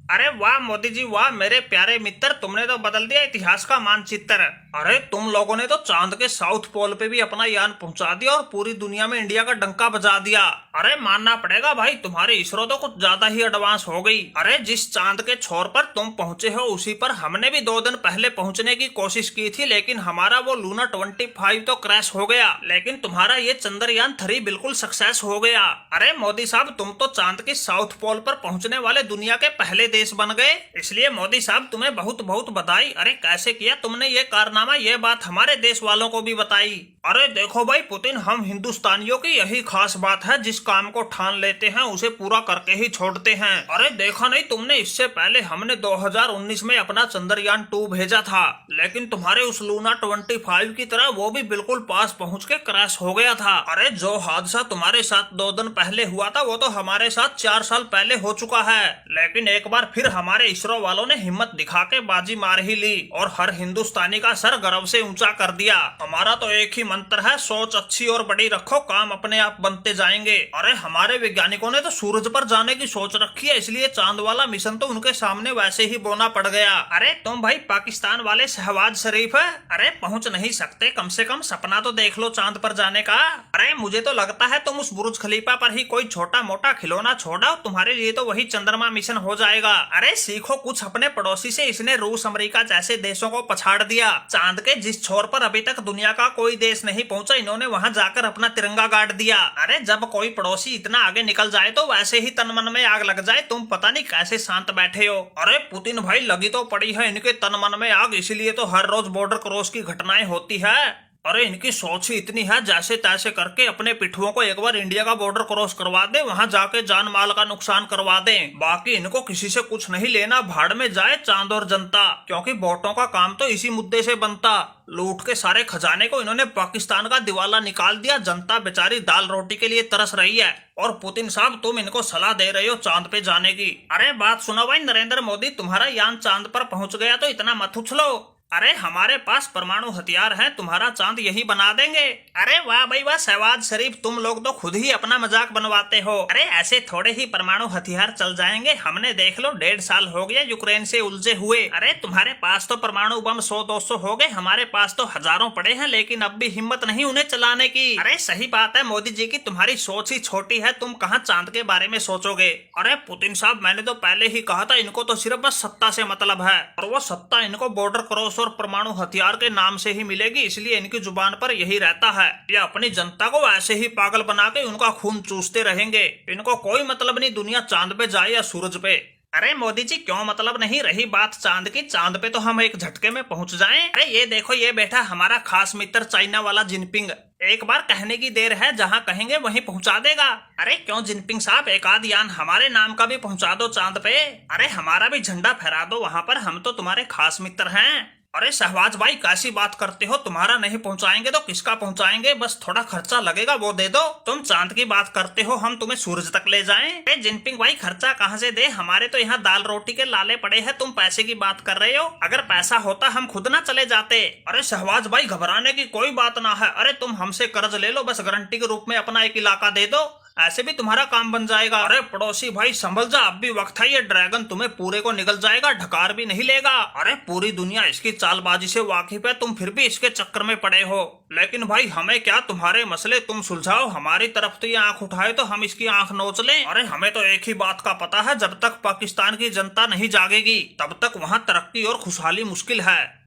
अरे वाह मोदी जी वाह, मेरे प्यारे मित्र, तुमने तो बदल दिया इतिहास का मानचित्र। अरे तुम लोगों ने तो चांद के साउथ पोल पे भी अपना यान पहुंचा दिया और पूरी दुनिया में इंडिया का डंका बजा दिया। अरे मानना पड़ेगा भाई, तुम्हारी इसरो तो कुछ ज्यादा ही एडवांस हो गई। अरे जिस चांद के छोर पर तुम पहुंचे हो उसी पर हमने भी 2 दिन पहले पहुंचने की कोशिश की थी, लेकिन हमारा वो लूना 25 तो क्रैश हो गया। लेकिन तुम्हारा ये चंद्रयान 3 बिल्कुल सक्सेस हो गया। अरे मोदी साहब, तुम तो चांद के साउथ पोल पर पहुंचने वाले दुनिया के पहले देश बन गए। इसलिए मोदी साहब तुम्हें बहुत बहुत बधाई। अरे कैसे किया तुमने ये कारनामा, ये बात हमारे देश वालों को भी बताई। अरे देखो भाई पुतिन, हम हिंदुस्तानियों की यही खास बात है, जिस काम को ठान लेते हैं उसे पूरा करके ही छोड़ते हैं। अरे देखा नहीं तुमने, इससे पहले हमने 2019 में अपना चंद्रयान 2 भेजा था, लेकिन तुम्हारे उस लूना 25 की तरह वो भी बिल्कुल पास पहुंच के क्रैश हो गया था। अरे जो हादसा तुम्हारे साथ 2 दिन पहले हुआ था वो तो हमारे साथ 4 साल पहले हो चुका है। लेकिन एक बार फिर हमारे इसरो वालों ने हिम्मत दिखा के बाजी मार ही ली और हर हिंदुस्तानी का सर गर्व से ऊंचा कर दिया। हमारा तो एक ही मंत्र है, सोच अच्छी और बड़ी रखो, काम अपने आप बनते जाएंगे। अरे हमारे वैज्ञानिकों ने तो सूरज पर जाने की सोच रखी है, इसलिए चांद वाला मिशन तो उनके सामने वैसे ही बोना पड़ गया। अरे तुम भाई पाकिस्तान वाले शहबाज शरीफ है, अरे पहुंच नहीं सकते, कम से कम सपना तो देख लो चांद पर जाने का। अरे मुझे तो लगता है तुम उस बुर्ज खलीफा पर ही कोई छोटा मोटा खिलौना छोड़ो, तुम्हारे लिए तो वही चंद्रमा मिशन हो जाएगा। अरे सीखो कुछ अपने पड़ोसी से, इसने रूस अमेरिका जैसे देशों को पछाड़ दिया। चांद के जिस छोर पर अभी तक दुनिया का कोई देश नहीं पहुंचा, इन्होंने वहां जाकर अपना तिरंगा गाड़ दिया। अरे जब कोई पड़ोसी इतना आगे निकल जाए तो वैसे ही तन मन में आग लग जाए। तुम पता नहीं कैसे शांत बैठे हो। अरे पुतिन भाई, लगी तो पड़ी है इनके तन मन में आग, इसीलिए तो हर रोज बॉर्डर क्रॉस की घटनाएं होती है। अरे इनकी सोच ही इतनी है, जैसे तैसे करके अपने पिठुओं को एक बार इंडिया का बॉर्डर क्रॉस करवा दे, वहां जाके जान माल का नुकसान करवा दे। बाकी इनको किसी से कुछ नहीं लेना, भाड़ में जाए चांद और जनता, क्योंकि वोटों का काम तो इसी मुद्दे से बनता। लूट के सारे खजाने को इन्होंने पाकिस्तान का दिवाला निकाल दिया, जनता बेचारी दाल रोटी के लिए तरस रही है। और पुतिन साहब, तुम इनको सलाह दे रहे हो चांद पे जाने की। अरे बात सुनो भाई नरेंद्र मोदी, तुम्हारा यान चांद पर पहुंच गया तो इतना मत उछलो। अरे हमारे पास परमाणु हथियार हैं, तुम्हारा चांद यही बना देंगे। अरे वाह भाई वाह शहबाज शरीफ, तुम लोग तो खुद ही अपना मजाक बनवाते हो। अरे ऐसे थोड़े ही परमाणु हथियार चल जाएंगे, हमने देख लो 1.5 साल हो गया यूक्रेन से उलझे हुए। अरे तुम्हारे पास तो परमाणु बम 100-200 हो गए, हमारे पास तो हजारों पड़े हैं, लेकिन अब भी हिम्मत नहीं उन्हें चलाने की। अरे सही बात है मोदी जी की, तुम्हारी सोच ही छोटी है, तुम कहाँ चांद के बारे में सोचोगे। अरे पुतिन साहब, मैंने तो पहले ही कहा था, इनको तो सिर्फ बस सत्ता से मतलब है, और वो सत्ता इनको बॉर्डर क्रॉस और परमाणु हथियार के नाम से ही मिलेगी, इसलिए इनकी जुबान पर यही रहता है। ये अपनी जनता को ऐसे ही पागल बना के उनका खून चूसते रहेंगे। इनको कोई मतलब नहीं दुनिया चांद पे जाए या सूरज पे। अरे मोदी जी क्यों मतलब नहीं, रही बात चांद की, चांद पे तो हम एक झटके में पहुंच जाएं। अरे ये देखो, ये बैठा हमारा खास मित्र चाइना वाला जिनपिंग, एक बार कहने की देर है, जहां कहेंगे वहीं पहुंचा देगा। अरे क्यों जिनपिंग साहब, एक आध यान हमारे नाम का भी पहुंचा दो चांद पे। अरे हमारा भी झंडा फहरा दो वहां पर, हम तो तुम्हारे खास मित्र हैं। अरे शहबाज भाई, कैसी बात करते हो, तुम्हारा नहीं पहुंचाएंगे तो किसका पहुंचाएंगे, बस थोड़ा खर्चा लगेगा वो दे दो। तुम चांद की बात करते हो, हम तुम्हें सूरज तक ले जाएं। अरे जिनपिंग भाई, खर्चा कहाँ से दे, हमारे तो यहाँ दाल रोटी के लाले पड़े हैं, तुम पैसे की बात कर रहे हो। अगर पैसा होता हम खुद ना चले जाते। अरे शहबाज भाई, घबराने की कोई बात ना है, अरे तुम हमसे कर्ज ले लो, बस गारंटी के रूप में अपना एक इलाका दे दो, ऐसे भी तुम्हारा काम बन जाएगा। अरे पड़ोसी भाई संभल जा, अब भी वक्त है, ये ड्रैगन तुम्हें पूरे को निगल जाएगा, ढकार भी नहीं लेगा। अरे पूरी दुनिया इसकी चालबाजी से वाकिफ है, तुम फिर भी इसके चक्कर में पड़े हो। लेकिन भाई हमें क्या, तुम्हारे मसले तुम सुलझाओ, हमारी तरफ तो ये आंख उठाए तो हम इसकी आंख नोच लें। अरे हमें तो एक ही बात का पता है, जब तक पाकिस्तान की जनता नहीं जागेगी तब तक वहाँ तरक्की और खुशहाली मुश्किल है।